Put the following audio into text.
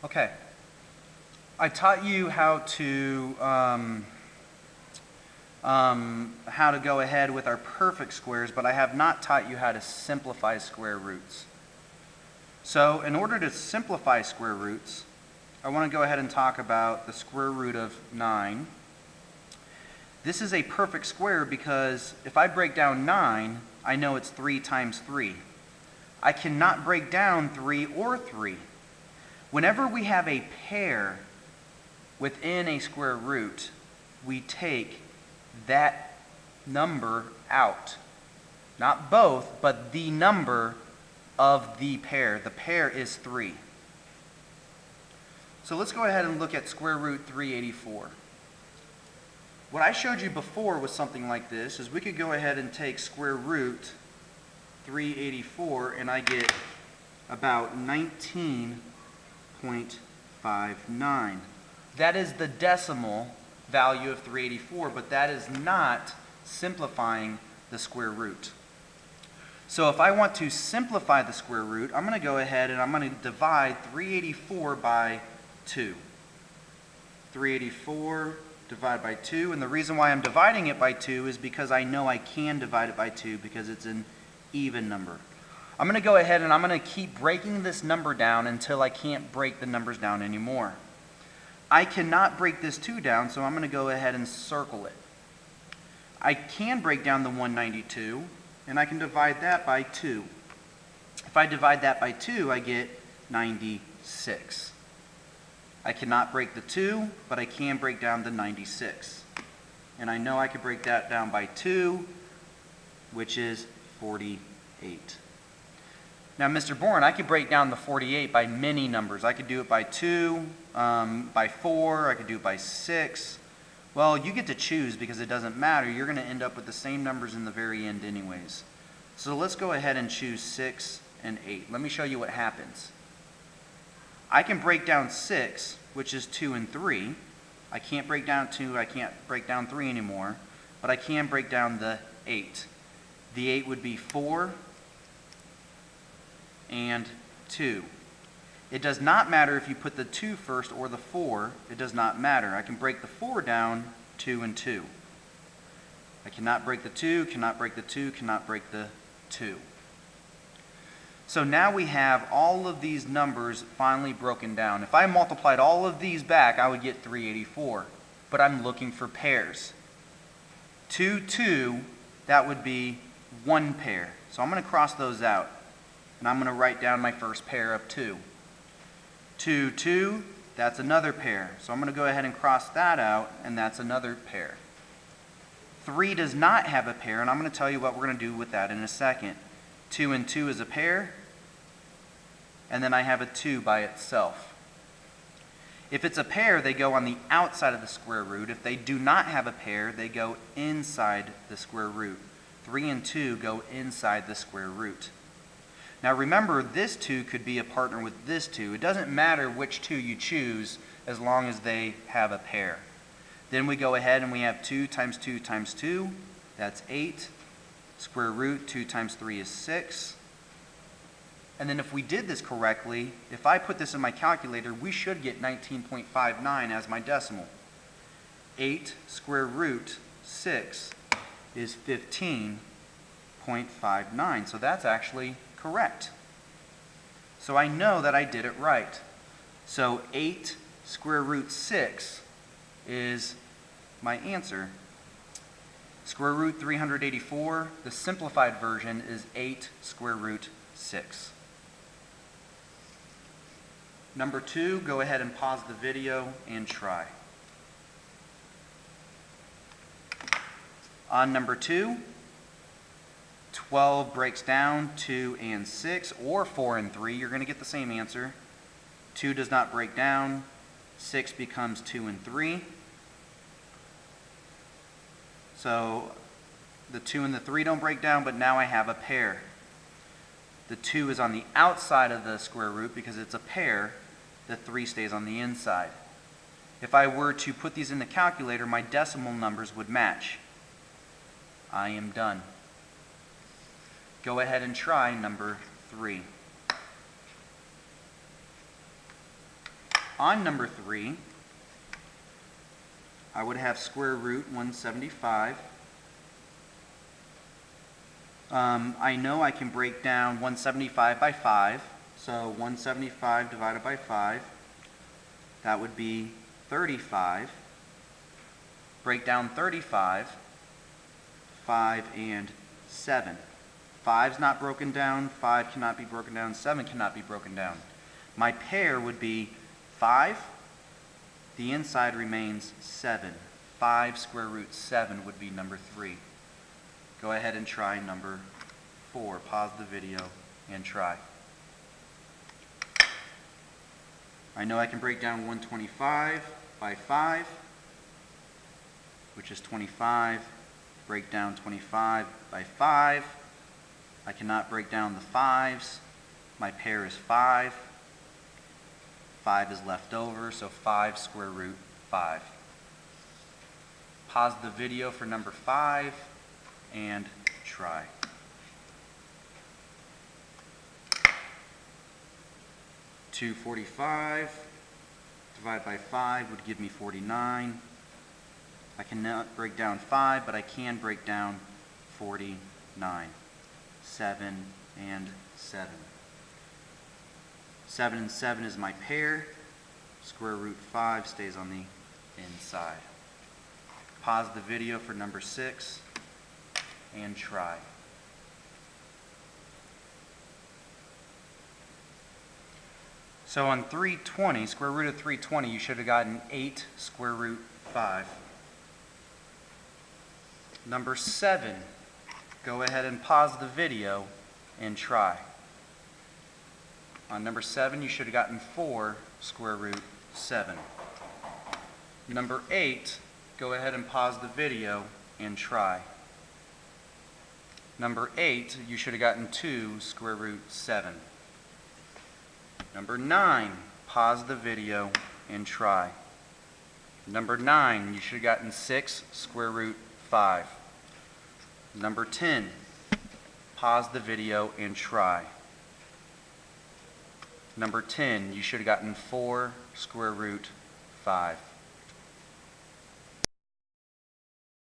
Okay, I taught you how to go ahead with our perfect squares, but I have not taught you how to simplify square roots. So in order to simplify square roots, I want to go ahead and talk about the square root of 9. This is a perfect square because if I break down 9, I know it's 3 times 3. I cannot break down 3 or 3. Whenever we have a pair within a square root, we take that number out. Not both, but the number of the pair. The pair is 3. So let's go ahead and look at square root 384. What I showed you before was something like this, is we could go ahead and take square root 384 and I get about 19.59. That is the decimal value of 384, but that is not simplifying the square root. So if I want to simplify the square root, I'm going to go ahead and I'm going to divide 384 by 2. 384 divided by 2, and the reason why I'm dividing it by 2 is because I know I can divide it by 2 because it's an even number. I'm going to go ahead and I'm going to keep breaking this number down until I can't break the numbers down anymore. I cannot break this 2 down, so I'm going to go ahead and circle it. I can break down the 192, and I can divide that by 2. If I divide that by 2, I get 96. I cannot break the 2, but I can break down the 96. And I know I could break that down by 2, which is 48. Now, Mr. Bourne, I could break down the 48 by many numbers. I could do it by 2, by 4, I could do it by 6. Well, you get to choose because it doesn't matter. You're going to end up with the same numbers in the very end anyways. So let's go ahead and choose 6 and 8. Let me show you what happens. I can break down 6, which is 2 and 3. I can't break down 2, I can't break down 3 anymore, but I can break down the 8. The 8 would be 4 and 2. It does not matter if you put the 2 first or the 4. It does not matter. I can break the 4 down, 2 and 2. I cannot break the 2, cannot break the 2, cannot break the 2. So now we have all of these numbers finally broken down. If I multiplied all of these back, I would get 384. But I'm looking for pairs. 2, 2, that would be one pair. So I'm going to cross those out. And I'm going to write down my first pair of 2. 2, 2, that's another pair. So I'm going to go ahead and cross that out, and that's another pair. 3 does not have a pair, and I'm going to tell you what we're going to do with that in a second. 2 and 2 is a pair, and then I have a 2 by itself. If it's a pair, they go on the outside of the square root. If they do not have a pair, they go inside the square root. 3 and 2 go inside the square root. Now remember, this 2 could be a partner with this 2. It doesn't matter which 2 you choose as long as they have a pair. Then we go ahead and we have 2 times 2 times 2. That's 8. Square root 2 times 3 is 6. And then if we did this correctly, if I put this in my calculator, we should get 19.59 as my decimal. 8 square root 6 is 15.59. So that's actually correct. So I know that I did it right. So 8 square root 6 is my answer. Square root 384, the simplified version, is 8 square root 6. Number 2, go ahead and pause the video and try. On number 2, 12 breaks down 2 and 6, or 4 and 3. You're going to get the same answer. 2 does not break down. 6 becomes 2 and 3. So the 2 and the 3 don't break down, but now I have a pair. The 2 is on the outside of the square root because it's a pair. The 3 stays on the inside. If I were to put these in the calculator, my decimal numbers would match. I am done. Go ahead and try number 3. On number 3, I would have square root 175. I know I can break down 175 by 5, so 175 divided by 5, that would be 35. Break down 35, 5 and 7. 5's not broken down, 5 cannot be broken down, 7 cannot be broken down. My pair would be 5, the inside remains 7. 5 square root 7 would be number 3. Go ahead and try number 4. Pause the video and try. I know I can break down 125 by 5, which is 25. Break down 25 by 5. I cannot break down the 5's. My pair is 5. 5 is left over, so 5 square root 5. Pause the video for number 5 and try. $245 divided by 5 would give me 49. I cannot break down 5, but I can break down 49. 7 and 7. 7 and 7 is my pair. Square root 5 stays on the inside. Pause the video for number 6 and try. So on 320, square root of 320, you should have gotten 8 square root 5. Number 7, go ahead and pause the video and try. On number 7, you should have gotten 4 square root 7. Number 8, go ahead and pause the video and try. Number 8, you should have gotten 2 square root 7. Number 9, pause the video and try. Number 9, you should have gotten 6 square root 5. Number 10, pause the video and try. Number 10, you should have gotten 4 square root 5.